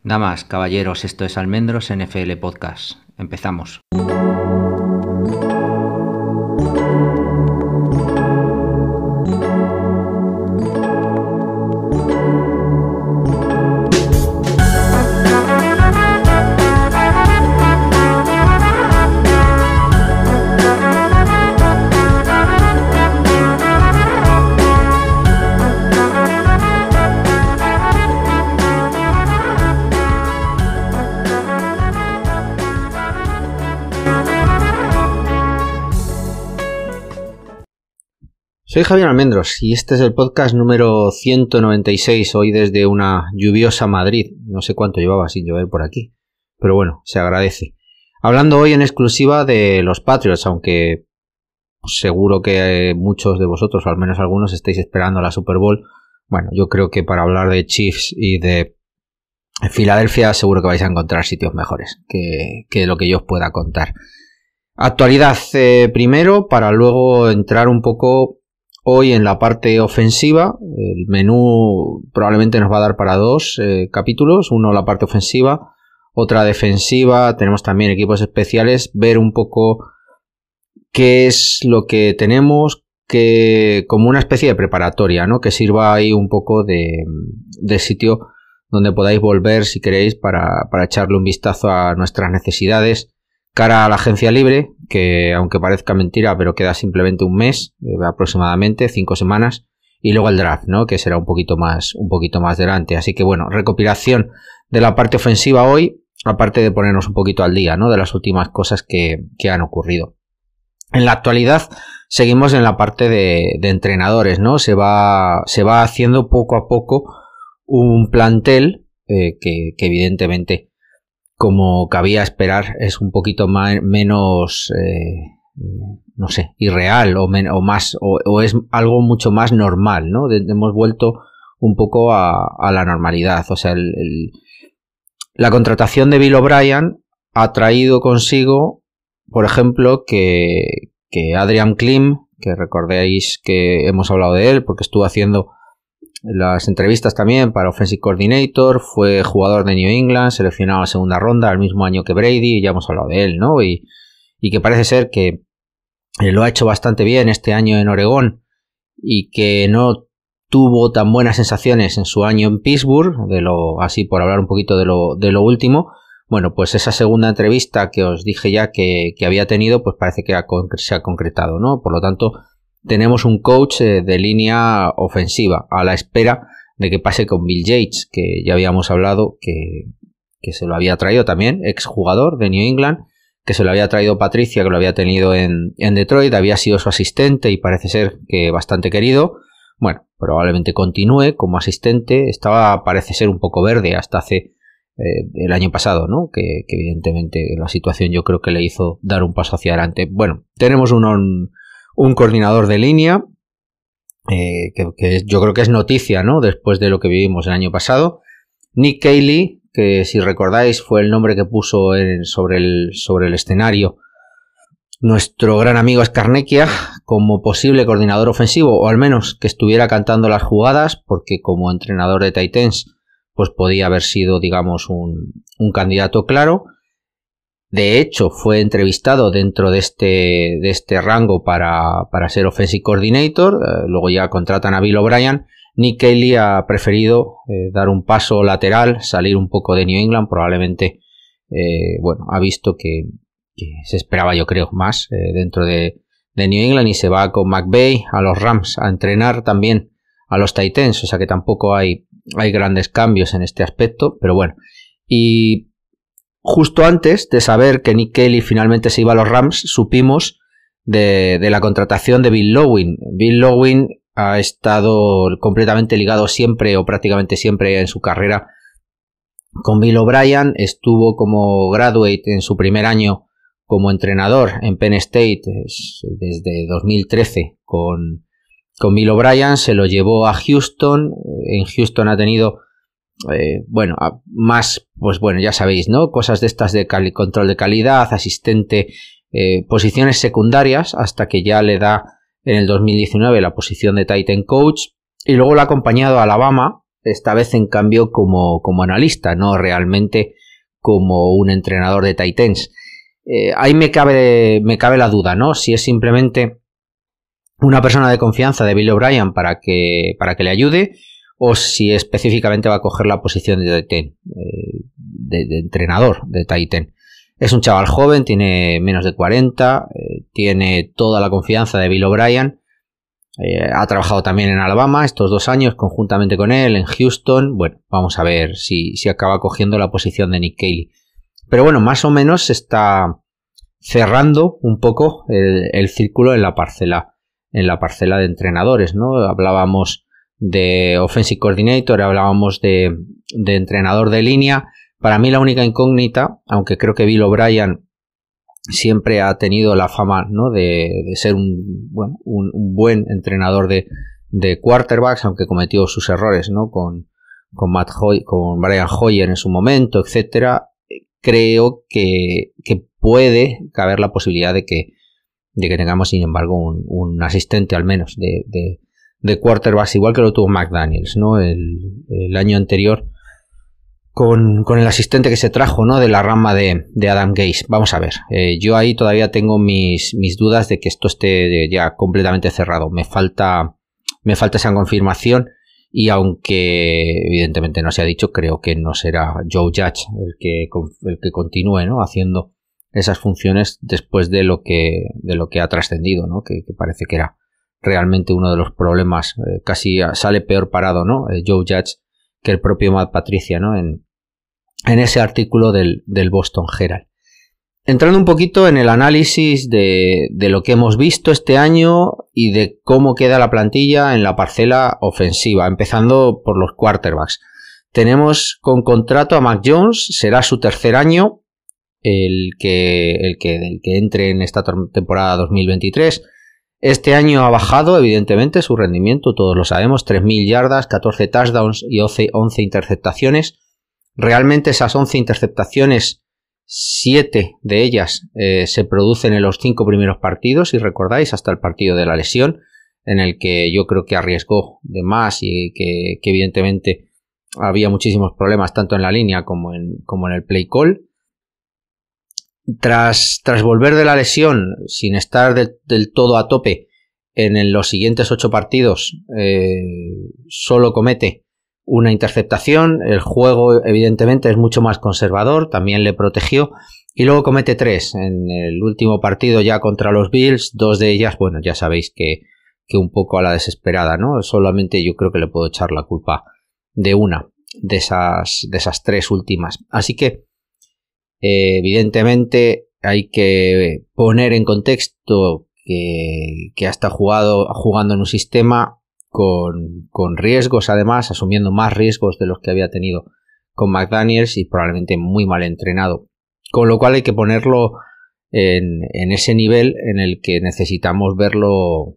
Damas, caballeros, esto es Almendros NFL Podcast. Empezamos. Soy Javier Almendros y este es el podcast número 196, hoy desde una lluviosa Madrid. No sé cuánto llevaba sin llover por aquí, pero bueno, se agradece. Hablando hoy en exclusiva de los Patriots, aunque seguro que muchos de vosotros, o al menos algunos, estáis esperando la Super Bowl. Bueno, yo creo que para hablar de Chiefs y de Filadelfia seguro que vais a encontrar sitios mejores que lo que yo os pueda contar. Actualidad primero, para luego entrar un poco hoy en la parte ofensiva. El menú probablemente nos va a dar para dos capítulos, uno la parte ofensiva, otra defensiva, tenemos también equipos especiales, ver un poco qué es lo que tenemos, que como una especie de preparatoria, ¿no? Que sirva ahí un poco de sitio donde podáis volver si queréis para echarle un vistazo a nuestras necesidades cara a la agencia libre, que aunque parezca mentira, pero queda simplemente un mes, aproximadamente 5 semanas, y luego el draft, ¿no? Que será un poquito más delante. Así que bueno, recopilación de la parte ofensiva hoy, aparte de ponernos un poquito al día, ¿no? De las últimas cosas que han ocurrido. En la actualidad seguimos en la parte de entrenadores, ¿no? Se va haciendo poco a poco un plantel que evidentemente, como cabía esperar, es un poquito menos, no sé, irreal o es algo mucho más normal, ¿no? Hemos vuelto un poco a la normalidad. O sea, la contratación de Bill O'Brien ha traído consigo, por ejemplo, que Adrian Klemm, que recordéis que hemos hablado de él porque estuvo haciendo las entrevistas también para Offensive Coordinator, fue jugador de New England, seleccionado en la segunda ronda el mismo año que Brady, ya hemos hablado de él, ¿no? Y que parece ser que lo ha hecho bastante bien este año en Oregón y que no tuvo tan buenas sensaciones en su año en Pittsburgh, así por hablar un poquito de lo último. Bueno, pues esa segunda entrevista que os dije ya que había tenido, pues parece que se ha concretado, ¿no? Por lo tanto, tenemos un coach de línea ofensiva a la espera de que pase con Bill Yates, que ya habíamos hablado que se lo había traído también, exjugador de New England, que se lo había traído Patricia, que lo había tenido en Detroit, había sido su asistente y parece ser que bastante querido. Bueno, probablemente continúe como asistente, parece ser un poco verde hasta hace el año pasado, ¿no? Que evidentemente la situación yo creo que le hizo dar un paso hacia adelante. Bueno, tenemos un coordinador de línea, que yo creo que es noticia, ¿no? Después de lo que vivimos el año pasado. Nick Caley, que si recordáis fue el nombre que puso sobre el escenario nuestro gran amigo Scarnecchia como posible coordinador ofensivo, o al menos que estuviera cantando las jugadas, porque como entrenador de Titans pues podía haber sido, digamos, un candidato claro. De hecho, fue entrevistado dentro de este rango para ser Offensive Coordinator. Luego ya contratan a Bill O'Brien. Nick Caley ha preferido dar un paso lateral, salir un poco de New England. Probablemente, ha visto que se esperaba, yo creo, más dentro de New England y se va con McVay a los Rams a entrenar también a los Titans. O sea que tampoco hay grandes cambios en este aspecto. Pero bueno, y justo antes de saber que Nick Caley finalmente se iba a los Rams, supimos de la contratación de Bill Lowein. Bill Lowein ha estado completamente ligado siempre o prácticamente siempre en su carrera con Bill O'Brien. Estuvo como graduate en su primer año como entrenador en Penn State desde 2013 con Bill O'Brien. Se lo llevó a Houston. En Houston ha tenido más, pues bueno, ya sabéis, ¿no? Cosas de estas de control de calidad, asistente, posiciones secundarias, hasta que ya le da en el 2019 la posición de Titan Coach, y luego lo ha acompañado a Alabama esta vez en cambio como analista, no realmente como un entrenador de tight ends. Ahí me cabe la duda, ¿no? Si es simplemente una persona de confianza de Bill O'Brien para que le ayude, o si específicamente va a coger la posición de tight end, de entrenador de tight end. Es un chaval joven, tiene menos de 40, tiene toda la confianza de Bill O'Brien. Ha trabajado también en Alabama estos 2 años conjuntamente con él, en Houston. Bueno, vamos a ver si acaba cogiendo la posición de Nick Caley. Pero bueno, más o menos se está cerrando un poco el círculo en la parcela de entrenadores, ¿no? Hablábamos de offensive coordinator, hablábamos de entrenador de línea. Para mí la única incógnita, aunque creo que Bill O'Brien siempre ha tenido la fama, ¿no?, de ser un buen entrenador de quarterbacks, aunque cometió sus errores, ¿no?, con Brian Hoyer en su momento, etcétera. Creo que puede caber la posibilidad de que tengamos, sin embargo, un asistente al menos de quarterbacks, igual que lo tuvo McDaniels, ¿no?, el año anterior, con el asistente que se trajo, ¿no?, de la rama de Adam Gase. Vamos a ver, yo ahí todavía tengo mis dudas de que esto esté ya completamente cerrado. Me falta esa confirmación, y aunque evidentemente no se ha dicho, creo que no será Joe Judge el que continúe, ¿no?, haciendo esas funciones después de lo que ha trascendido, ¿no?, que parece que era realmente uno de los problemas. Casi sale peor parado, ¿no?, Joe Judge, que el propio Matt Patricia, ¿no?, en ese artículo del Boston Herald. Entrando un poquito en el análisis de lo que hemos visto este año y de cómo queda la plantilla en la parcela ofensiva, empezando por los quarterbacks. Tenemos con contrato a Mac Jones, será su 3er año, el que entre en esta temporada 2023. Este año ha bajado, evidentemente, su rendimiento, todos lo sabemos, 3.000 yardas, 14 touchdowns y 11 interceptaciones. Realmente esas 11 interceptaciones, 7 de ellas se producen en los 5 primeros partidos, si recordáis, hasta el partido de la lesión, en el que yo creo que arriesgó de más y que evidentemente había muchísimos problemas tanto en la línea como en el play call. Tras volver de la lesión, sin estar del todo a tope, en los siguientes 8 partidos solo comete una interceptación. El juego evidentemente es mucho más conservador, también le protegió, y luego comete 3 en el último partido ya contra los Bills. 2 de ellas, bueno, ya sabéis que un poco a la desesperada, ¿no? Solamente yo creo que le puedo echar la culpa de una de esas 3 últimas. Así que evidentemente hay que poner en contexto que ha estado jugando en un sistema con riesgos, además, asumiendo más riesgos de los que había tenido con McDaniels, y probablemente muy mal entrenado. Con lo cual hay que ponerlo en ese nivel en el que necesitamos verlo.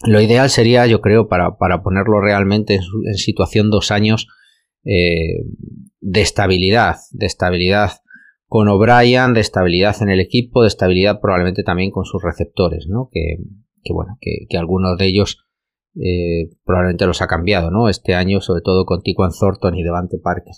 Lo ideal sería, yo creo, para ponerlo realmente en situación 2 años de estabilidad con O'Brien, de estabilidad en el equipo, de estabilidad probablemente también con sus receptores, ¿no? Que algunos de ellos probablemente los ha cambiado, ¿no?, este año, sobre todo con Tyquan Thornton y Devante Parker.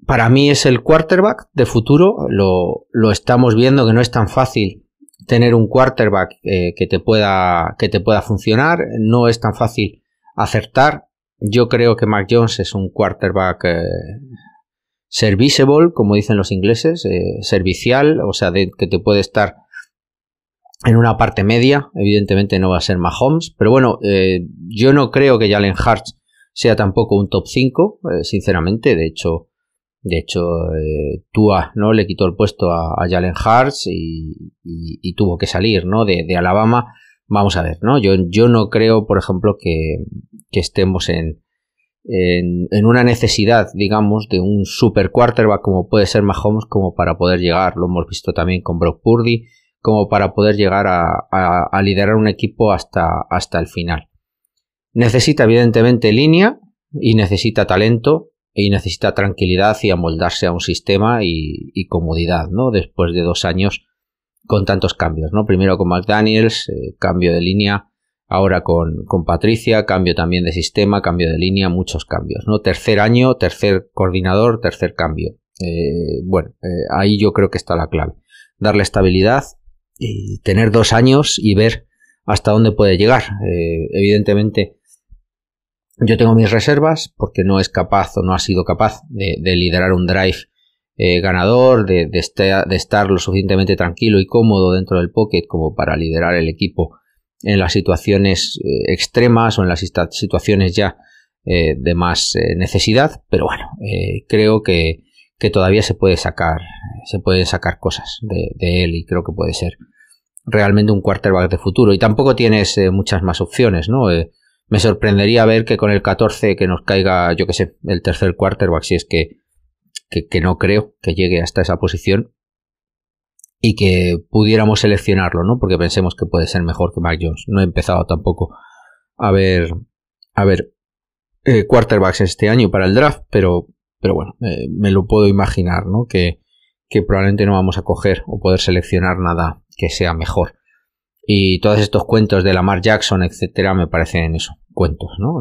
Para mí es el quarterback de futuro. Lo estamos viendo que no es tan fácil tener un quarterback que te pueda funcionar. No es tan fácil acertar. Yo creo que Mac Jones es un quarterback serviceable, como dicen los ingleses, servicial, o sea, que te puede estar en una parte media. Evidentemente no va a ser Mahomes, pero bueno, yo no creo que Jalen Hurts sea tampoco un top 5, sinceramente. De hecho Tua, ¿no?, le quitó el puesto a Jalen Hurts y tuvo que salir, ¿no?, de Alabama. Vamos a ver, ¿no? Yo no creo, por ejemplo, que estemos en una necesidad, digamos, de un super quarterback como puede ser Mahomes, como para poder llegar, lo hemos visto también con Brock Purdy, como para poder llegar a liderar un equipo hasta el final. Necesita evidentemente línea, y necesita talento, y necesita tranquilidad y amoldarse a un sistema y comodidad, ¿no?, después de 2 años con tantos cambios, ¿no? Primero con McDaniels, cambio de línea, ahora con Patricia, cambio también de sistema, cambio de línea, muchos cambios, ¿no? Tercer año, tercer coordinador, tercer cambio. Ahí yo creo que está la clave. Darle estabilidad y tener 2 años y ver hasta dónde puede llegar. Evidentemente, yo tengo mis reservas porque no es capaz o no ha sido capaz de liderar un drive ganador, de estar lo suficientemente tranquilo y cómodo dentro del pocket como para liderar el equipo en las situaciones extremas o en las situaciones ya de más necesidad, pero bueno, creo que todavía se pueden sacar cosas de él y creo que puede ser realmente un quarterback de futuro. Y tampoco tienes muchas más opciones, ¿no? Me sorprendería ver que con el 14 que nos caiga, yo que sé, el tercer quarterback, si es que no creo que llegue hasta esa posición y que pudiéramos seleccionarlo, ¿no? Porque pensemos que puede ser mejor que Mac Jones. No he empezado tampoco a ver quarterbacks este año para el draft, pero bueno, me lo puedo imaginar, ¿no? Que probablemente no vamos a coger o poder seleccionar nada que sea mejor. Y todos estos cuentos de Lamar Jackson, etcétera, me parecen eso, cuentos, ¿no?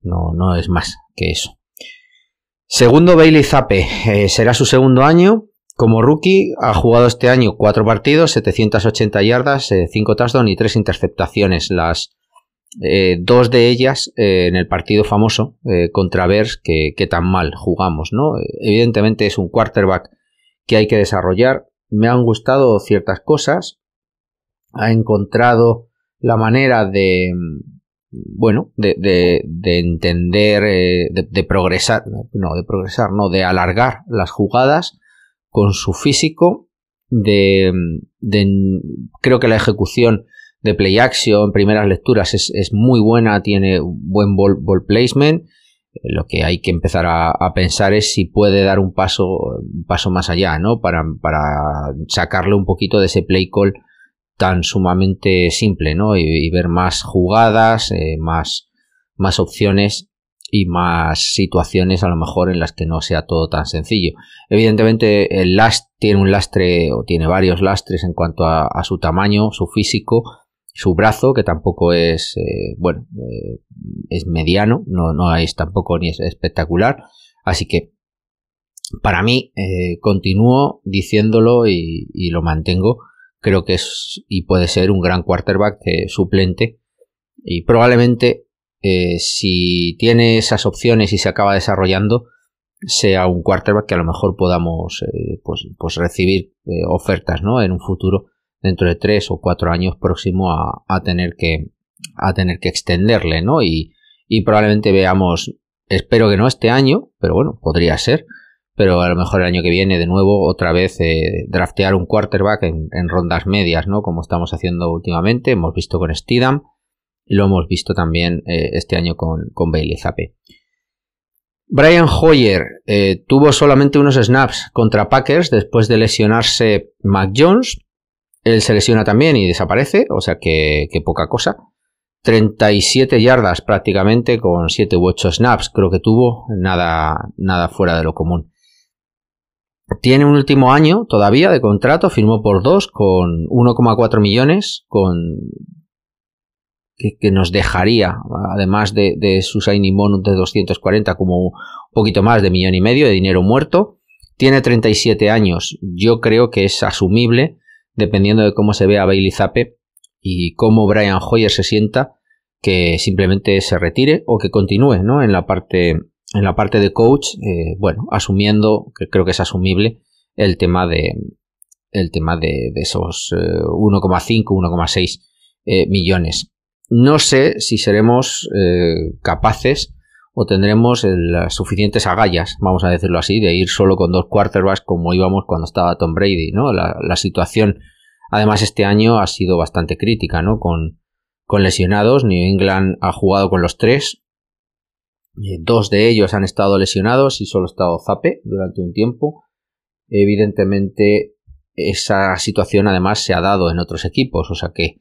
No es más que eso. Segundo, Bailey Zappe. Será su segundo año como rookie. Ha jugado este año 4 partidos, 780 yardas, 5 touchdowns y 3 interceptaciones. Las 2 de ellas en el partido famoso contra Bears que tan mal jugamos, ¿no? Evidentemente es un quarterback que hay que desarrollar. Me han gustado ciertas cosas. Ha encontrado la manera de entender, de progresar, de alargar las jugadas con su físico, creo que la ejecución de play action, primeras lecturas es muy buena, tiene buen ball placement. Lo que hay que empezar a pensar es si puede dar un paso más allá, ¿no? Para sacarle un poquito de ese play call tan sumamente simple, ¿no? Y ver más jugadas, más opciones y más situaciones a lo mejor en las que no sea todo tan sencillo. Evidentemente el tiene un lastre o tiene varios lastres en cuanto a su tamaño, su físico, su brazo, que tampoco es es mediano, no es tampoco ni es espectacular, así que para mí continúo diciéndolo y lo mantengo. Creo que es y puede ser un gran quarterback suplente y probablemente si tiene esas opciones y se acaba desarrollando sea un quarterback que a lo mejor podamos pues recibir ofertas, ¿no? En un futuro dentro de 3 o 4 años próximo a tener que extenderle, ¿no? Y probablemente veamos, espero que no este año, pero bueno, podría ser, pero a lo mejor el año que viene de nuevo otra vez draftear un quarterback en rondas medias, ¿no? Como estamos haciendo últimamente, hemos visto con Stidham y lo hemos visto también este año con Bailey Zappe. Brian Hoyer tuvo solamente unos snaps contra Packers después de lesionarse Mac Jones. Él se lesiona también y desaparece, o sea que poca cosa. 37 yardas prácticamente con 7 u 8 snaps creo que tuvo, nada fuera de lo común. Tiene un último año todavía de contrato, firmó por 2 con 1,4 millones, que nos dejaría, además de su signing bonus de 240, como un poquito más de 1,5 millones de dinero muerto. Tiene 37 años, yo creo que es asumible, dependiendo de cómo se vea Bailey Zappe y cómo Brian Hoyer se sienta, que simplemente se retire o que continúe, ¿no? En la parte de coach, asumiendo, que creo que es asumible, el tema de esos 1,5, 1,6 millones. No sé si seremos capaces o tendremos las suficientes agallas, vamos a decirlo así, de ir solo con 2 quarterbacks como íbamos cuando estaba Tom Brady, ¿no? La situación, además, este año ha sido bastante crítica, ¿no? Con lesionados. New England ha jugado con los 3. 2 de ellos han estado lesionados y solo ha estado Zappe durante un tiempo. Evidentemente, esa situación además se ha dado en otros equipos, o sea que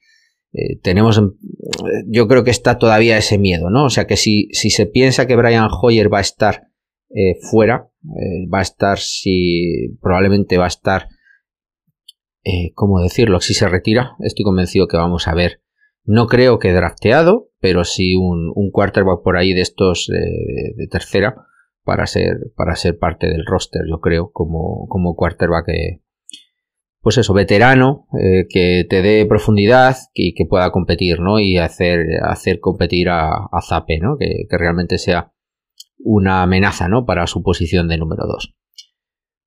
yo creo que está todavía ese miedo, ¿no? O sea que si se piensa que Brian Hoyer va a estar fuera, probablemente va a estar, ¿cómo decirlo? Si se retira, estoy convencido que vamos a ver No creo que drafteado, pero sí un quarterback por ahí de estos de tercera para ser parte del roster, yo creo, como quarterback, pues eso, veterano, que te dé profundidad y que pueda competir, ¿no? Y hacer competir a Zappe, ¿no? Que realmente sea una amenaza, ¿no? Para su posición de número 2.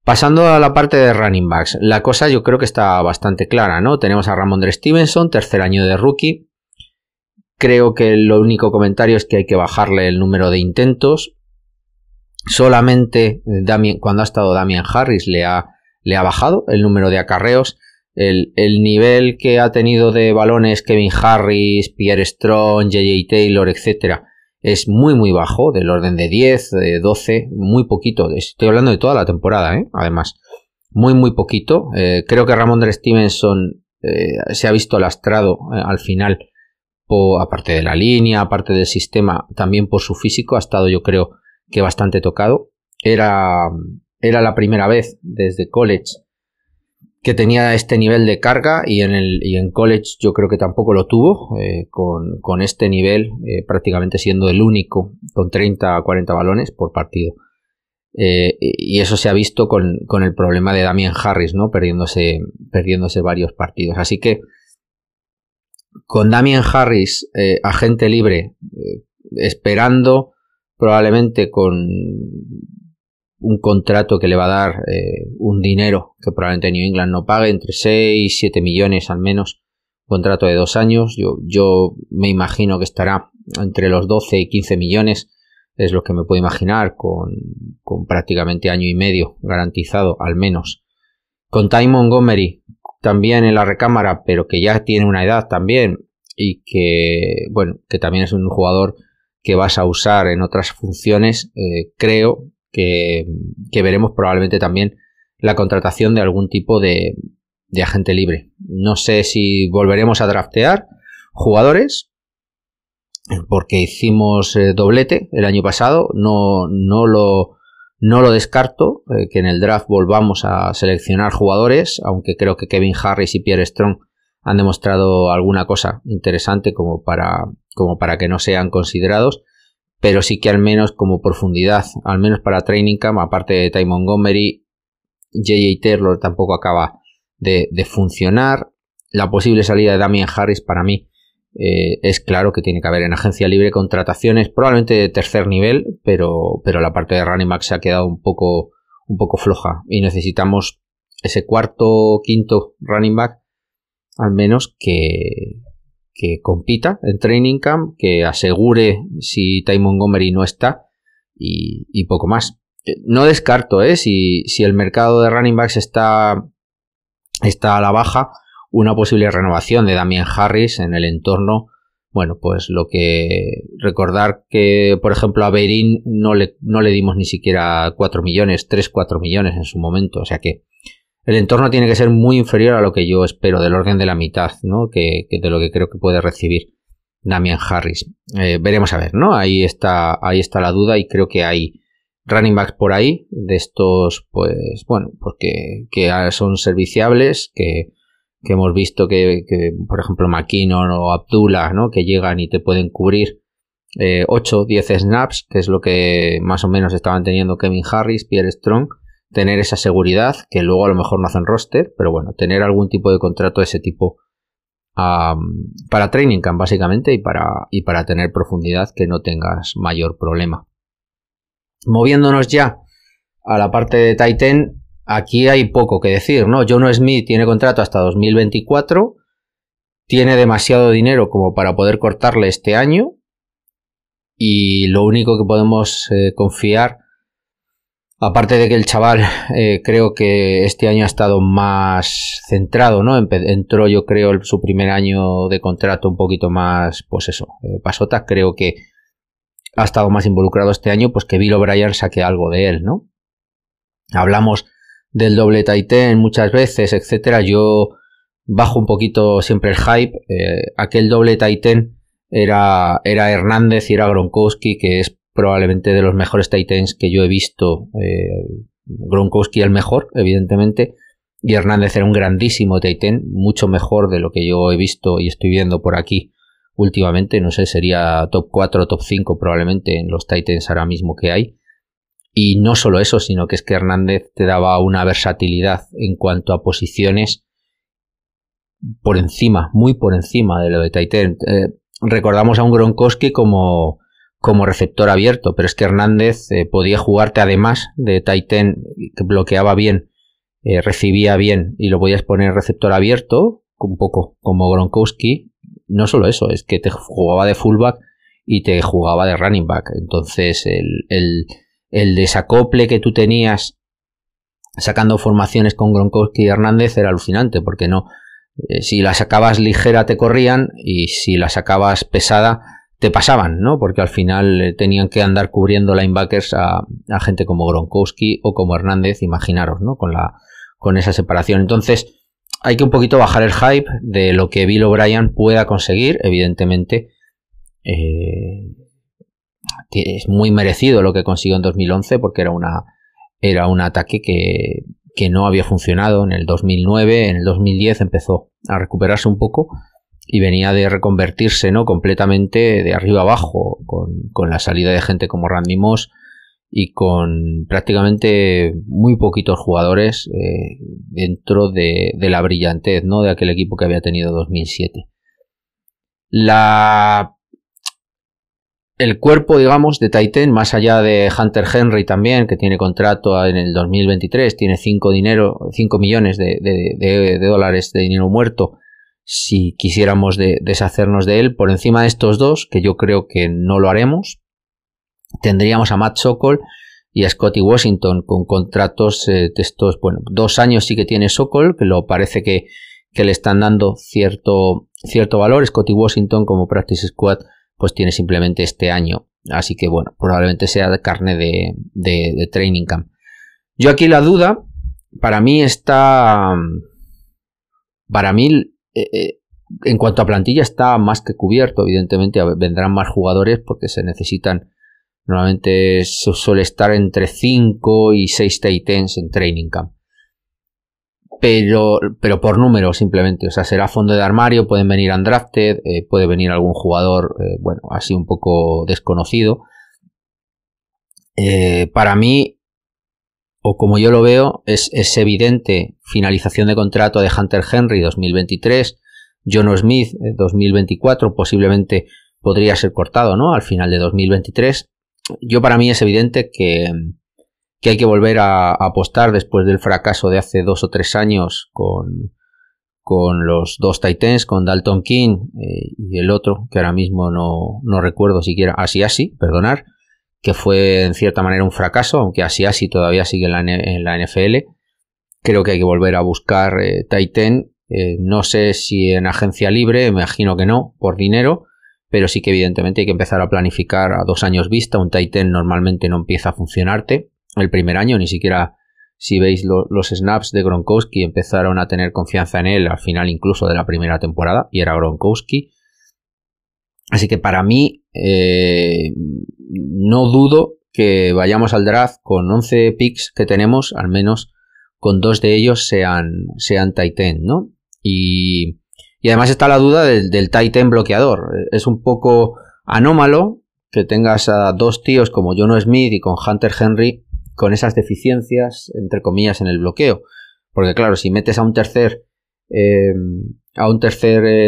Pasando a la parte de running backs, la cosa yo creo que está bastante clara, ¿no? Tenemos a Rhamondre Stevenson, tercer año de rookie. Creo que lo único comentario es que hay que bajarle el número de intentos. Solamente cuando ha estado Damien Harris le ha bajado el número de acarreos. El nivel que ha tenido de balones Kevin Harris, Pierre Strong, J.J. Taylor, etcétera, es muy muy bajo, del orden de 10, de 12, muy poquito. Estoy hablando de toda la temporada, además. Muy muy poquito. Creo que Rhamondre Stevenson se ha visto lastrado al final, aparte de la línea, aparte del sistema, también por su físico. Ha estado, yo creo, que bastante tocado. Era la primera vez desde college que tenía este nivel de carga, y en college yo creo que tampoco lo tuvo, con este nivel, prácticamente siendo el único con 30 a 40 balones por partido. Y eso se ha visto con el problema de Damien Harris, ¿no? Perdiéndose varios partidos. Así que con Damien Harris, agente libre, esperando probablemente con un contrato que le va a dar un dinero que probablemente New England no pague, entre 6 y 7 millones al menos, contrato de 2 años. Yo me imagino que estará entre los 12 y 15 millones, es lo que me puedo imaginar, con prácticamente año y medio garantizado al menos. Con Ty Montgomery también en la recámara, pero que ya tiene una edad también, y que, bueno, que también es un jugador que vas a usar en otras funciones. Creo que veremos probablemente también la contratación de algún tipo de agente libre. No sé si volveremos a draftear jugadores, porque hicimos doblete el año pasado. No lo descarto, que en el draft volvamos a seleccionar jugadores, aunque creo que Kevin Harris y Pierre Strong han demostrado alguna cosa interesante como para que no sean considerados, pero sí que al menos como profundidad, al menos para training camp, aparte de Ty Montgomery, J.J. Taylor tampoco acaba de funcionar. La posible salida de Damien Harris para mí es claro que tiene que haber en agencia libre contrataciones, probablemente de tercer nivel, pero la parte de running back se ha quedado un poco floja, y necesitamos ese cuarto, quinto running back al menos que compita en training camp, que asegure si Ty Montgomery no está, y poco más. No descarto, si el mercado de running backs está a la baja, una posible renovación de Damien Harris en el entorno. Bueno, pues recordar que, por ejemplo, a Beirín no le dimos ni siquiera 4 millones, 3-4 millones en su momento, o sea que el entorno tiene que ser muy inferior a lo que yo espero, del orden de la mitad, ¿no? Que de lo que creo que puede recibir Damien Harris. Veremos a ver, ¿no? Ahí está la duda, y creo que hay running backs por ahí de estos, pues bueno, porque que son serviciables, que hemos visto que por ejemplo McKinnon o Abdullah, ¿no? Que llegan y te pueden cubrir 8, 10 snaps, que es lo que más o menos estaban teniendo Kevin Harris, Pierre Strong. Tener esa seguridad, que luego a lo mejor no hacen roster, pero bueno, tener algún tipo de contrato de ese tipo para training camp básicamente, y para tener profundidad, que no tengas mayor problema. Moviéndonos ya a la parte de tight end, aquí hay poco que decir, ¿no? Jonnu Smith tiene contrato hasta 2024, tiene demasiado dinero como para poder cortarle este año, y lo único que podemos confiar, aparte de que el chaval creo que este año ha estado más centrado, ¿no? Entró, yo creo, su primer año de contrato un poquito más, pues eso, pasota. Creo que ha estado más involucrado este año, pues que Bill O'Brien saque algo de él, ¿no? Hablamos del doble tight end muchas veces, etcétera. Yo bajo un poquito siempre el hype. Aquel doble tight end era Hernández y era Gronkowski, que es probablemente de los mejores tight ends que yo he visto. Gronkowski el mejor, evidentemente, y Hernández era un grandísimo tight end, mucho mejor de lo que yo he visto y estoy viendo por aquí últimamente, no sé, sería top 4 o top 5 probablemente en los Titans ahora mismo que hay. Y no solo eso, sino que es que Hernández te daba una versatilidad en cuanto a posiciones por encima, muy por encima de lo de Titan. Recordamos a un Gronkowski como receptor abierto, pero es que Hernández podía jugarte además de Titan, que bloqueaba bien, recibía bien y lo podías poner receptor abierto, un poco como Gronkowski. No solo eso, es que te jugaba de fullback y te jugaba de running back. Entonces el desacople que tú tenías sacando formaciones con Gronkowski y Hernández era alucinante, porque no, si la sacabas ligera te corrían y si la sacabas pesada te pasaban, ¿no? Porque al final tenían que andar cubriendo linebackers a gente como Gronkowski o como Hernández, imaginaros, ¿no? Con esa separación. Entonces hay que un poquito bajar el hype de lo que Bill O'Brien pueda conseguir. Evidentemente es muy merecido lo que consiguió en 2011, porque era un ataque que no había funcionado en el 2009, en el 2010 empezó a recuperarse un poco y venía de reconvertirse, ¿no? Completamente de arriba abajo, con la salida de gente como Randy Moss y con prácticamente muy poquitos jugadores dentro de la brillantez, ¿no? De aquel equipo que había tenido 2007. El cuerpo, digamos, de Titan, más allá de Hunter Henry también, que tiene contrato en el 2023, tiene 5 millones de dólares de dinero muerto, si quisiéramos deshacernos de él. Por encima de estos dos, que yo creo que no lo haremos, tendríamos a Matt Sokol y a Scotty Washington con contratos de estos, bueno, 2 años sí que tiene Sokol, que parece que le están dando cierto valor. Scotty Washington como practice squad pues tiene simplemente este año, así que bueno, probablemente sea de carne de training camp. Yo aquí la duda, para mí en cuanto a plantilla está más que cubierto. Evidentemente vendrán más jugadores porque se necesitan, normalmente suele estar entre 5 y 6 Titans en training camp. Pero por número simplemente, o sea, será fondo de armario, pueden venir undrafted, puede venir algún jugador, bueno, así un poco desconocido. Para mí, o como yo lo veo, es evidente finalización de contrato de Hunter Henry 2023, Jonnu Smith 2024, posiblemente podría ser cortado, ¿no? Al final de 2023. Para mí es evidente que hay que volver a apostar después del fracaso de hace 2 o 3 años con los 2 Titans, con Dalton King y el otro, que ahora mismo no recuerdo siquiera, Asiasi, perdonar, que fue en cierta manera un fracaso, aunque Asiasi todavía sigue en la NFL. Creo que hay que volver a buscar Titan, no sé si en agencia libre, me imagino que no, por dinero, pero sí que evidentemente hay que empezar a planificar a 2 años vista. Un Titan normalmente no empieza a funcionarte el primer año, ni siquiera si veis los snaps de Gronkowski empezaron a tener confianza en él al final incluso de la primera temporada, y era Gronkowski. Así que para mí no dudo que vayamos al draft con 11 picks que tenemos, al menos con 2 de ellos sean Titan, ¿no? Y además está la duda del Titan bloqueador. Es un poco anómalo que tengas a 2 tíos como Jonnu Smith y con Hunter Henry con esas deficiencias, entre comillas, en el bloqueo. Porque claro, si metes a un tercer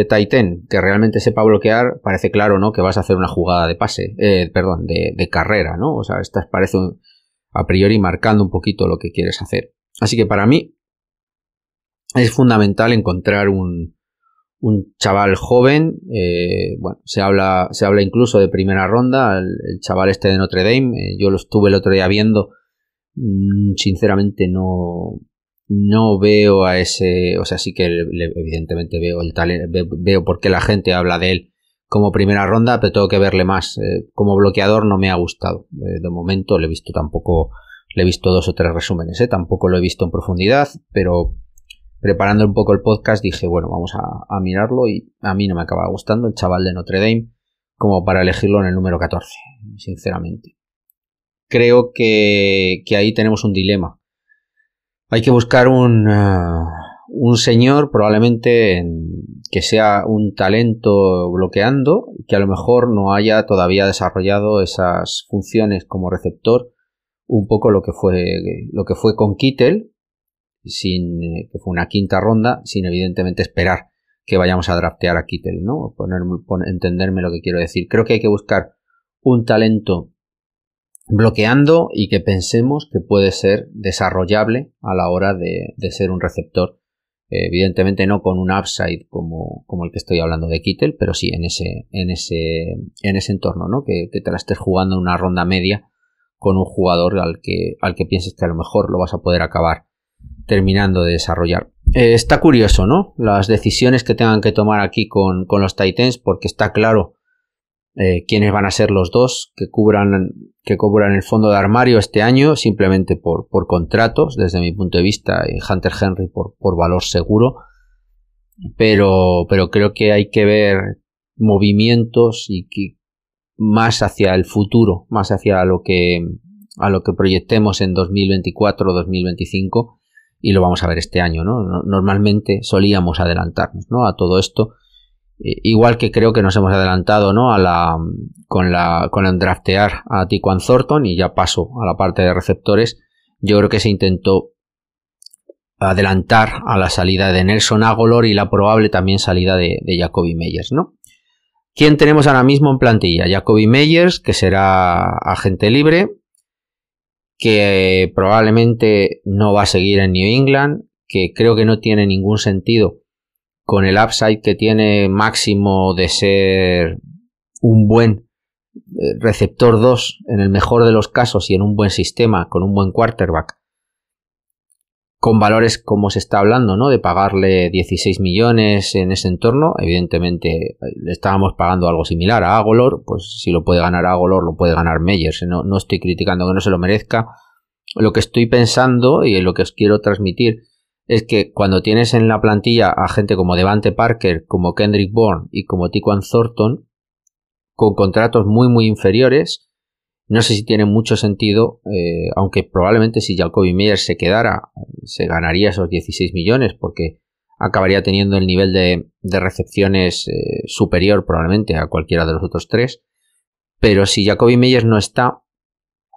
Titan que realmente sepa bloquear, parece claro, ¿no? Que vas a hacer una jugada de pase, de carrera, ¿no? O sea, estás parece a priori marcando un poquito lo que quieres hacer. Así que para mí es fundamental encontrar un chaval joven. Bueno, se habla incluso de primera ronda, el chaval este de Notre Dame. Yo lo estuve el otro día viendo. Sinceramente no veo a ese, o sea, sí que evidentemente veo el talento, veo por qué la gente habla de él como primera ronda, pero tengo que verle más. Como bloqueador no me ha gustado. De momento le he visto 2 o 3 resúmenes, tampoco lo he visto en profundidad, pero preparando un poco el podcast dije, bueno, vamos a mirarlo, y a mí no me acaba gustando el chaval de Notre Dame como para elegirlo en el número 14, sinceramente. Creo que ahí tenemos un dilema. Hay que buscar un un señor probablemente que sea un talento bloqueando, que a lo mejor no haya todavía desarrollado esas funciones como receptor, un poco lo que fue con Kittel, que fue una quinta ronda, sin evidentemente esperar que vayamos a draftear a Kittel, ¿no? Entenderme lo que quiero decir. Creo que hay que buscar un talento bloqueando y que pensemos que puede ser desarrollable a la hora de ser un receptor. Evidentemente no con un upside como el que estoy hablando de Kittel, pero sí en ese entorno, ¿no? Que te la estés jugando en una ronda media con un jugador al que pienses que a lo mejor lo vas a poder acabar terminando de desarrollar. Está curioso, ¿no? Las decisiones que tengan que tomar aquí con los Titans, porque está claro quiénes van a ser los dos que cubran el fondo de armario este año, simplemente por contratos, desde mi punto de vista, y Hunter Henry por valor seguro, pero creo que hay que ver movimientos y que más hacia el futuro, más hacia lo que proyectemos en 2024 o 2025, y lo vamos a ver este año, ¿no? Normalmente solíamos adelantarnos, ¿no? A todo esto, igual que creo que nos hemos adelantado, ¿no? Con el draftear a Tyquan Thornton, y ya paso a la parte de receptores. Yo creo que se intentó adelantar a la salida de Nelson Agholor y la probable también salida de Jacoby Meyers, ¿no? ¿Quién tenemos ahora mismo en plantilla? Jacoby Meyers, que será agente libre, que probablemente no va a seguir en New England, que creo que no tiene ningún sentido con el upside que tiene máximo de ser un buen receptor 2 en el mejor de los casos y en un buen sistema, con un buen quarterback, con valores como se está hablando, ¿no? De pagarle 16 millones en ese entorno. Evidentemente le estábamos pagando algo similar a Agholor, pues si lo puede ganar Agholor, lo puede ganar Meyers. No estoy criticando que no se lo merezca. Lo que estoy pensando y lo que os quiero transmitir es que cuando tienes en la plantilla a gente como Devante Parker, como Kendrick Bourne y como Tyquan Thornton, con contratos muy muy inferiores, no sé si tiene mucho sentido, aunque probablemente si Jacoby Meyers se quedara, se ganaría esos 16 millones, porque acabaría teniendo el nivel de recepciones superior probablemente a cualquiera de los otros tres. Pero si Jacoby Meyers no está,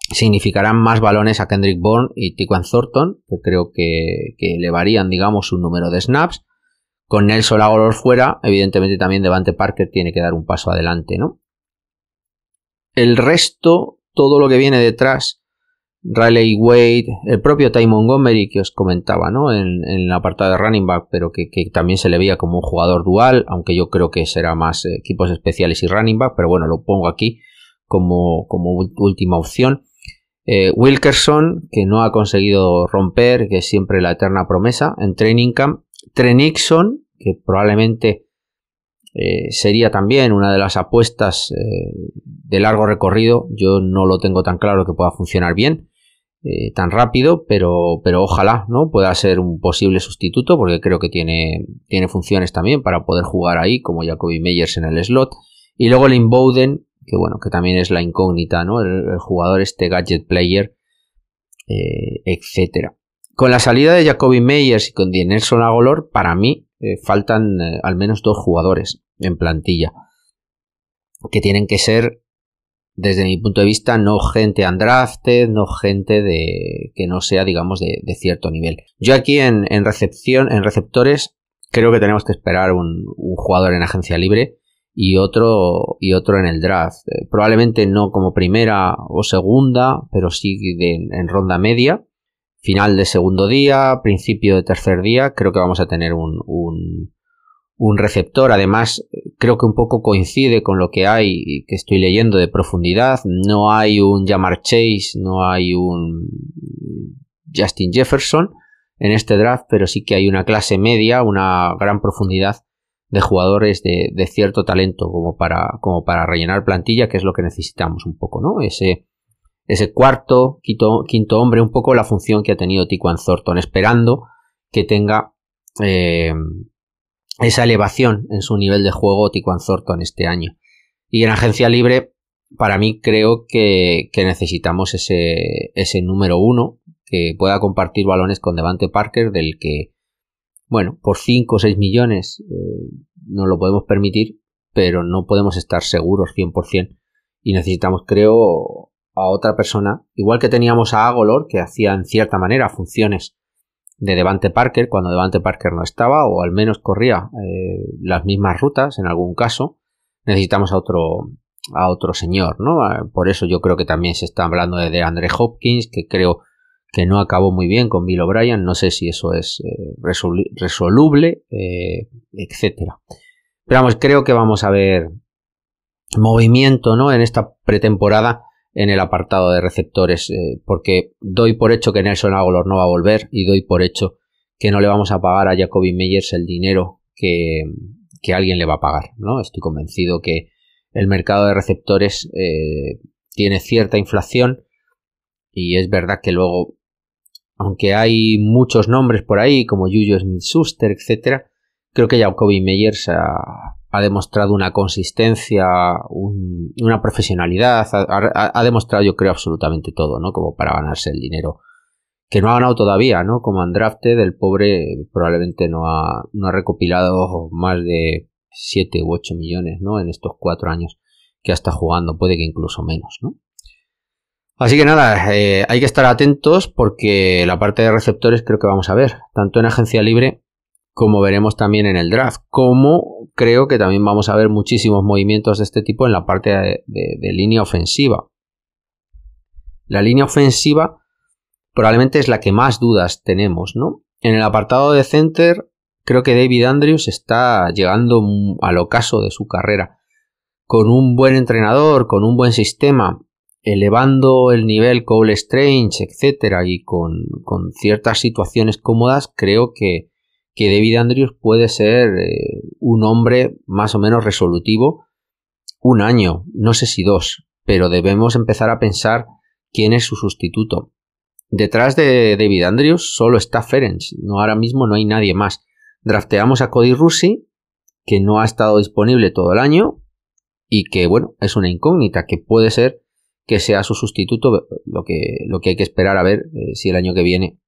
significarán más balones a Kendrick Bourne y Tyquan Thornton, que creo que elevarían, digamos, su número de snaps. Con Nelson Agholor fuera, evidentemente también Devante Parker tiene que dar un paso adelante, ¿no? El resto, todo lo que viene detrás, Riley Wade, el propio Ty Montgomery que os comentaba, ¿no? En el apartado de running back, pero que también se le veía como un jugador dual, aunque yo creo que será más equipos especiales y running back, pero bueno, lo pongo aquí como última opción. Wilkerson, que no ha conseguido romper, que es siempre la eterna promesa en training camp. Tre Nixon, que probablemente sería también una de las apuestas de largo recorrido. Yo no lo tengo tan claro que pueda funcionar bien tan rápido, pero ojalá, ¿no? Pueda ser un posible sustituto, porque creo que tiene funciones también para poder jugar ahí, como Jacoby Meyers en el slot. Y luego Lynn Bowden, que bueno, que también es la incógnita, ¿no? El jugador gadget player, etcétera. Con la salida de Jacoby Meyers y con Nelson Agholor, para mí faltan al menos dos jugadores en plantilla, que tienen que ser, desde mi punto de vista, no gente undrafted, no gente que no sea, digamos, de cierto nivel. Yo aquí en receptores, creo que tenemos que esperar un jugador en agencia libre y otro en el draft. Probablemente no como primera o segunda, pero sí en ronda media. Final de segundo día, principio de tercer día, creo que vamos a tener un receptor. Además, creo que un poco coincide con lo que hay y que estoy leyendo de profundidad. No hay un Ja'Marr Chase, no hay un Justin Jefferson en este draft, pero sí que hay una clase media, una gran profundidad de jugadores de cierto talento como para rellenar plantilla, que es lo que necesitamos un poco, ¿no? Ese cuarto, quinto hombre, un poco la función que ha tenido Tyquan Thornton, esperando que tenga esa elevación en su nivel de juego Tyquan Thornton este año. Y en agencia libre, para mí creo que necesitamos ese número uno que pueda compartir balones con Devante Parker, del que bueno, por 5 o 6 millones no lo podemos permitir, pero no podemos estar seguros 100% y necesitamos, creo, a otra persona, igual que teníamos a Agolor, que hacía en cierta manera funciones de Devante Parker cuando Devante Parker no estaba, o al menos corría las mismas rutas en algún caso. Necesitamos a otro señor, ¿no? Por eso yo creo que también se está hablando de DeAndre Hopkins, que creo que no acabó muy bien con Bill O'Brien. No sé si eso es resoluble, etcétera. Pero vamos, creo que vamos a ver movimiento, ¿no? En esta pretemporada en el apartado de receptores, porque doy por hecho que Nelson Agholor no va a volver y doy por hecho que no le vamos a pagar a Jacoby Meyers el dinero que alguien le va a pagar, ¿no? Estoy convencido que el mercado de receptores tiene cierta inflación y es verdad que luego, aunque hay muchos nombres por ahí como Juju Smith-Schuster, etcétera, creo que Jacoby Meyers ha demostrado una consistencia, una profesionalidad, ha demostrado, yo creo, absolutamente todo, ¿no? Como para ganarse el dinero que no ha ganado todavía, ¿no? Como Undrafted, el pobre probablemente no ha recopilado más de 7 u 8 millones, ¿no? En estos 4 años que ha estado jugando, puede que incluso menos, ¿no? Así que nada, hay que estar atentos porque la parte de receptores creo que vamos a ver, tanto en agencia libre como veremos también en el draft, como creo que también vamos a ver muchísimos movimientos de este tipo en la parte de línea ofensiva. La línea ofensiva probablemente es la que más dudas tenemos, ¿no? En el apartado de center, creo que David Andrews está llegando al ocaso de su carrera. Con un buen entrenador, con un buen sistema, elevando el nivel Cole Strange, etcétera, y con ciertas situaciones cómodas, creo que David Andrews puede ser un hombre más o menos resolutivo un año, no sé si 2, pero debemos empezar a pensar quién es su sustituto. Detrás de David Andrews solo está Ferentz, no, ahora mismo no hay nadie más. Drafteamos a Cody Russey, que no ha estado disponible todo el año y que, bueno, es una incógnita, que puede ser que sea su sustituto, lo que hay que esperar a ver si el año que viene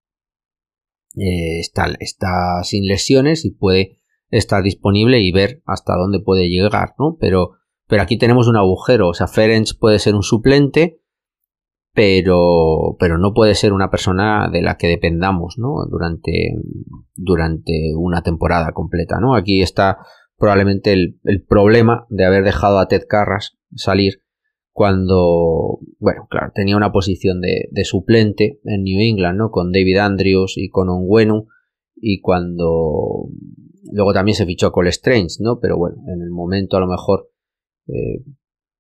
está sin lesiones y puede estar disponible y ver hasta dónde puede llegar, ¿no? Pero aquí tenemos un agujero, o sea, Ferentz puede ser un suplente, pero no puede ser una persona de la que dependamos, ¿no? Durante una temporada completa, ¿no? Aquí está probablemente el problema de haber dejado a Ted Karras salir cuando, bueno, claro, tenía una posición de suplente en New England, ¿no? Con David Andrews y con Onwenu, y cuando luego también se fichó Cole Strange, ¿no? Pero bueno, en el momento a lo mejor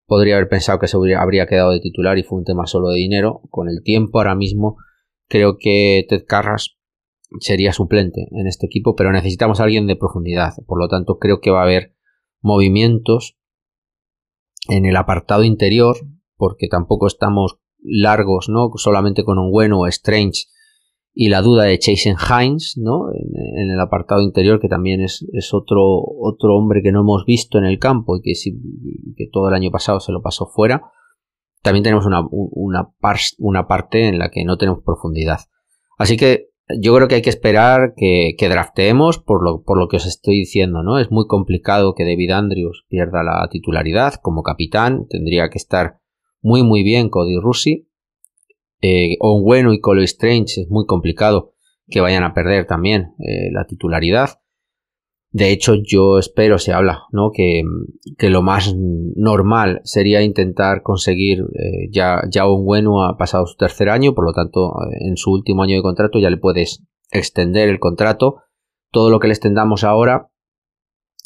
podría haber pensado que se habría quedado de titular y fue un tema solo de dinero. Con el tiempo, ahora mismo, creo que Ted Karras sería suplente en este equipo, pero necesitamos a alguien de profundidad. Por lo tanto, creo que va a haber movimientos en el apartado interior, porque tampoco estamos largos, ¿no? Solamente con Onwenu o Strange y la duda de Chasen Hines, ¿no? En el apartado interior, que también es otro hombre que no hemos visto en el campo y que todo el año pasado se lo pasó fuera. También tenemos una parte en la que no tenemos profundidad. Así que yo creo que hay que esperar que drafteemos por lo que os estoy diciendo, ¿no? Es muy complicado que David Andrews pierda la titularidad como capitán. Tendría que estar muy muy bien Cody Russey. Onwenu y Cole Strange es muy complicado que vayan a perder también la titularidad. De hecho, yo espero, se habla, ¿no? Que lo más normal sería intentar conseguir, ya Onwenu ha pasado su tercer año, por lo tanto, en su último año de contrato ya le puedes extender el contrato. Todo lo que le extendamos ahora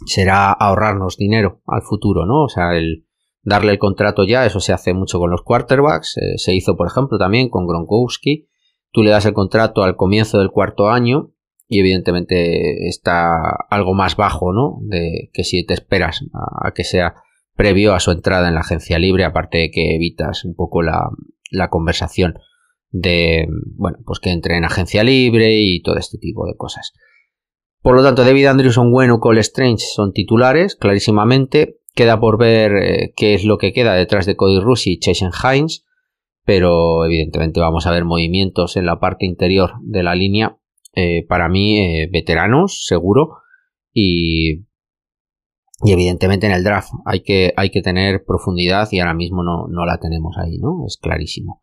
será ahorrarnos dinero al futuro, ¿no? O sea, el darle el contrato ya, eso se hace mucho con los quarterbacks, se hizo, por ejemplo, también con Gronkowski. Tú le das el contrato al comienzo del cuarto año y evidentemente está algo más bajo, ¿no? Que si te esperas a que sea previo a su entrada en la agencia libre, aparte de que evitas un poco la conversación de, bueno, pues que entre en agencia libre y todo este tipo de cosas. Por lo tanto, David Andrews, Onwenu, Cole Strange son titulares, clarísimamente. Queda por ver qué es lo que queda detrás de Cody Russey y Chasen Hines, pero evidentemente vamos a ver movimientos en la parte interior de la línea para mí, veteranos, seguro, y evidentemente en el draft hay que tener profundidad y ahora mismo no la tenemos ahí, ¿no? Es clarísimo.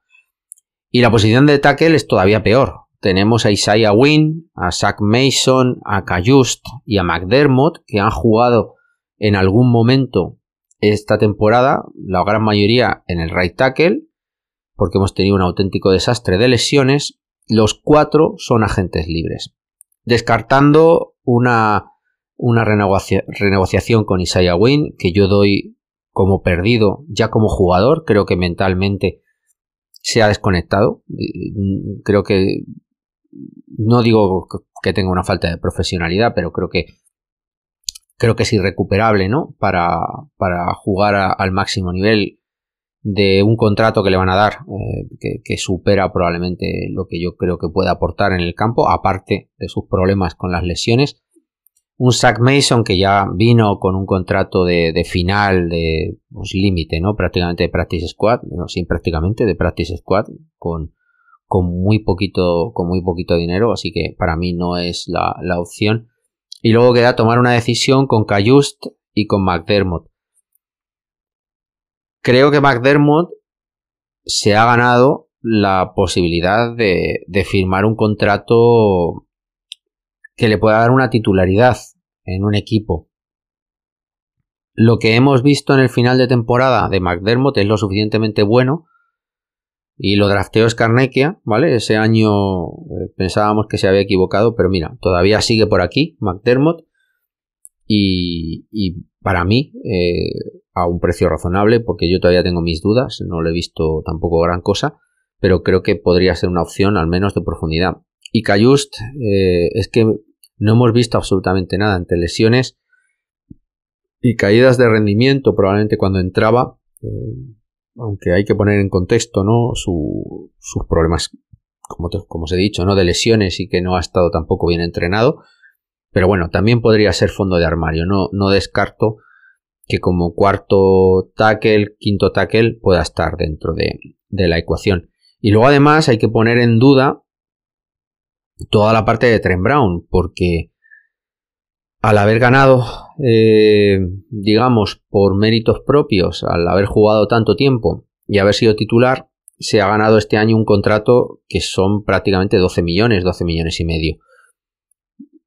Y la posición de tackle es todavía peor. Tenemos a Isaiah Wynn, a Zach Mason, a Cajuste y a McDermott, que han jugado en algún momento esta temporada, la gran mayoría en el right tackle, porque hemos tenido un auténtico desastre de lesiones. Los 4 son agentes libres. Descartando una renegociación con Isaiah Wynn, que yo doy como perdido ya como jugador. Creo que mentalmente se ha desconectado. Creo que, no digo que tenga una falta de profesionalidad, pero creo que es irrecuperable, ¿no? Para jugar al máximo nivel de un contrato que le van a dar, que supera probablemente lo que yo creo que puede aportar en el campo, aparte de sus problemas con las lesiones. Un Zach Mason que ya vino con un contrato de final, de pues, límite, ¿no? Prácticamente de Practice Squad, no, sin prácticamente, de Practice Squad, con muy poquito dinero, así que para mí no es la opción. Y luego queda tomar una decisión con Cajuste y con McDermott. Creo que McDermott se ha ganado la posibilidad de firmar un contrato que le pueda dar una titularidad en un equipo. Lo que hemos visto en el final de temporada de McDermott es lo suficientemente bueno y lo drafteó Scarnecchia, ¿vale? Ese año pensábamos que se había equivocado, pero mira, todavía sigue por aquí McDermott y para mí a un precio razonable, porque yo todavía tengo mis dudas, no lo he visto tampoco gran cosa, pero creo que podría ser una opción al menos de profundidad. Y Cajuste, es que no hemos visto absolutamente nada entre lesiones y caídas de rendimiento probablemente cuando entraba, aunque hay que poner en contexto, ¿no? sus problemas, como os he dicho, ¿no? De lesiones y que no ha estado tampoco bien entrenado. Pero bueno, también podría ser fondo de armario. No descarto que como cuarto tackle, quinto tackle pueda estar dentro de la ecuación. Y luego además hay que poner en duda toda la parte de Trent Brown, porque al haber ganado, digamos, por méritos propios, al haber jugado tanto tiempo y haber sido titular, se ha ganado este año un contrato que son prácticamente 12 millones y medio.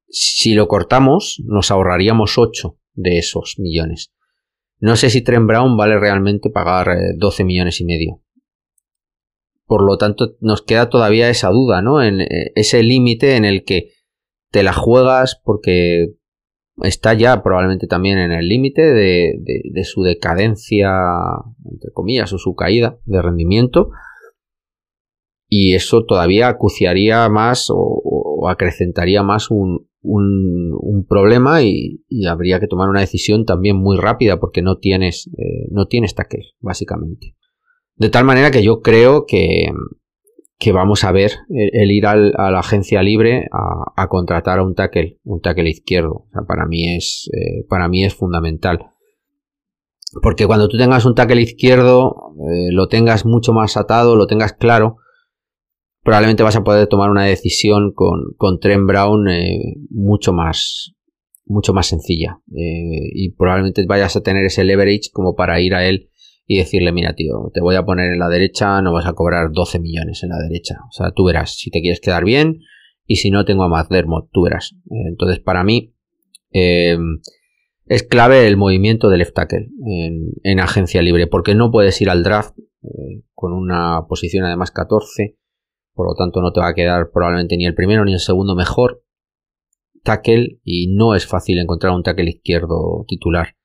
Si lo cortamos, nos ahorraríamos 8 de esos millones. No sé si Trent Brown vale realmente pagar 12 millones y medio. Por lo tanto, nos queda todavía esa duda, ¿no? En ese límite en el que te la juegas porque está ya probablemente también en el límite de su decadencia, entre comillas, o su caída de rendimiento. Y eso todavía acuciaría más o acrecentaría más un problema y habría que tomar una decisión también muy rápida porque no tienes tackle, básicamente. De tal manera que yo creo que vamos a ver el ir a la agencia libre a contratar a un tackle izquierdo. O sea, para mí es fundamental. Porque cuando tú tengas un tackle izquierdo, lo tengas mucho más atado, lo tengas claro, probablemente vas a poder tomar una decisión con Trent Brown mucho más sencilla. Y probablemente vayas a tener ese leverage como para ir a él y decirle, mira tío, te voy a poner en la derecha, no vas a cobrar 12 millones en la derecha. O sea, tú verás si te quieres quedar bien y si no tengo a McDermott, tú verás. Entonces para mí es clave el movimiento del left tackle en agencia libre, porque no puedes ir al draft con una posición además 14, por lo tanto no te va a quedar probablemente ni el primero ni el segundo mejor tackle y no es fácil encontrar un tackle izquierdo titular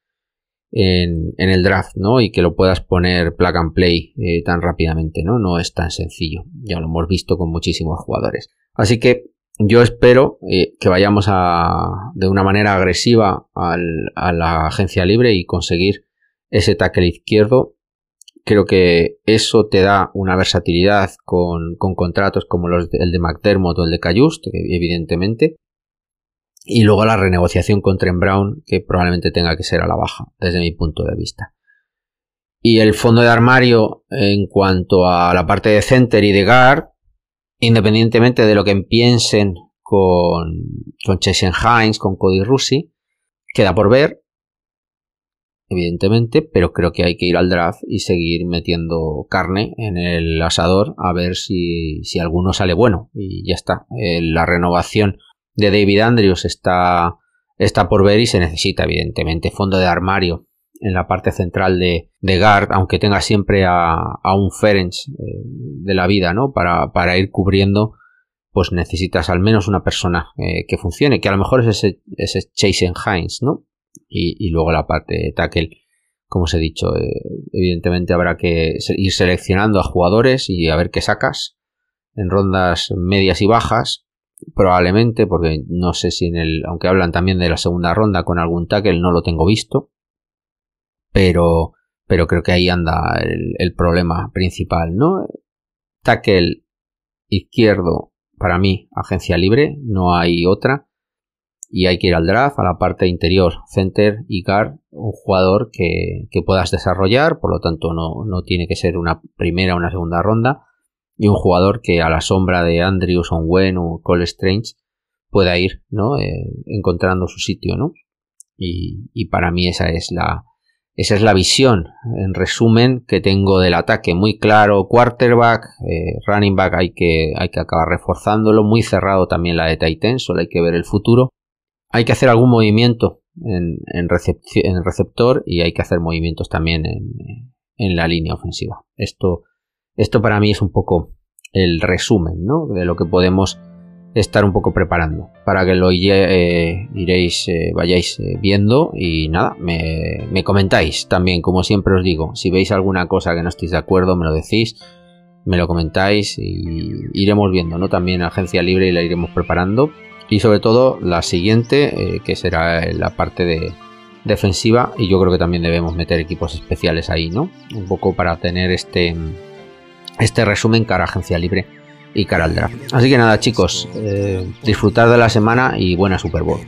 en el draft, ¿no? Y que lo puedas poner plug and play tan rápidamente, ¿no? No es tan sencillo. Ya lo hemos visto con muchísimos jugadores. Así que yo espero que vayamos de una manera agresiva a la agencia libre y conseguir ese tackle izquierdo. Creo que eso te da una versatilidad con contratos como el de McDermott o el de Cajuste, evidentemente. Y luego la renegociación con Trent Brown, que probablemente tenga que ser a la baja, desde mi punto de vista. Y el fondo de armario, en cuanto a la parte de center y de guard, independientemente de lo que piensen con Jason Hines, con Cody Russi. Queda por ver, evidentemente, pero creo que hay que ir al draft y seguir metiendo carne en el asador a ver si alguno sale bueno. Y ya está. La renovación de David Andrews está por ver y se necesita, evidentemente, fondo de armario en la parte central de guard, aunque tenga siempre a un Ferenc de la vida, ¿no? Para ir cubriendo, pues necesitas al menos una persona que funcione, que a lo mejor es ese Jason Hines, ¿no? Y luego la parte de tackle, como os he dicho, evidentemente habrá que ir seleccionando a jugadores y a ver qué sacas en rondas medias y bajas, probablemente, porque no sé si aunque hablan también de la segunda ronda con algún tackle, no lo tengo visto, pero creo que ahí anda el problema principal, ¿no? Tackle izquierdo, para mí, agencia libre, no hay otra, y hay que ir al draft, a la parte interior, center y guard, un jugador que puedas desarrollar, por lo tanto no tiene que ser una primera o una segunda ronda, y un jugador que a la sombra de Andrews, Onwen o Cole Strange pueda ir, ¿no? Encontrando su sitio, ¿no? Y para mí esa es la visión, en resumen, que tengo del ataque. Muy claro, quarterback, running back hay que acabar reforzándolo, muy cerrado también la de tight end, solo hay que ver el futuro. Hay que hacer algún movimiento en receptor y hay que hacer movimientos también en la línea ofensiva. Esto para mí es un poco el resumen, ¿no? De lo que podemos estar un poco preparando para que lo vayáis viendo y nada, me comentáis también, como siempre os digo, si veis alguna cosa que no estéis de acuerdo me lo decís, me lo comentáis y iremos viendo, ¿no? También agencia libre y la iremos preparando y sobre todo la siguiente que será la parte de defensiva y yo creo que también debemos meter equipos especiales ahí, ¿no? Un poco para tener este resumen cara a agencia libre y cara al draft. Así que nada, chicos, disfrutar de la semana y buena Super Bowl.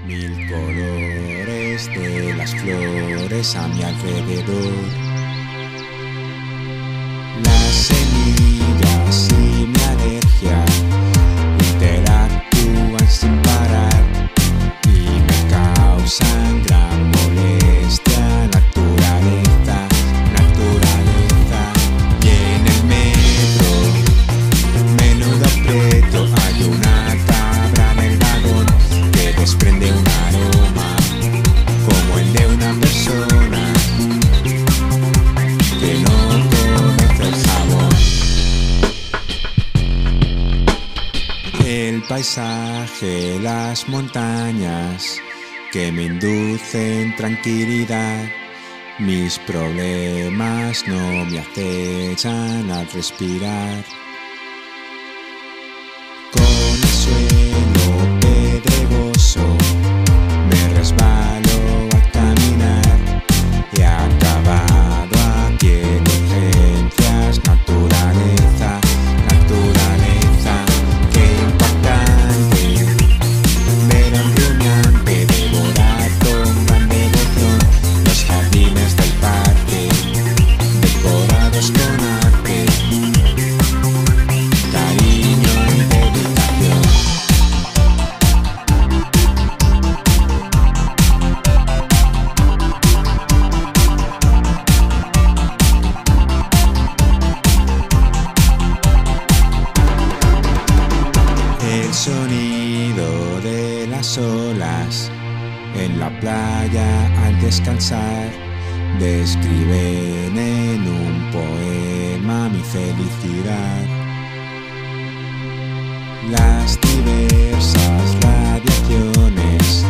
Mil colores de las flores a mi alrededor. Las semillas y mi alergia interactúan sin parar y me causan gran molestia. Naturaleza. Y en el metro, menudo aprieto, hay una cabra en el vagón que desprende un aroma como el de una persona que no conoce el sabor. El paisaje, las montañas que me inducen tranquilidad. Mis problemas no me acechan al respirar. Con el suelo pedregoso me resbalo al caminar y he acabado aquí en urgencias. Naturaleza, qué impactante ver a un rumiante devorar con gran devoción los jardines del parque, decorados con arte, cariño y dedicación. El sonido de las olas en la playa al descansar describen en un poema mi felicidad. Las diversas radiaciones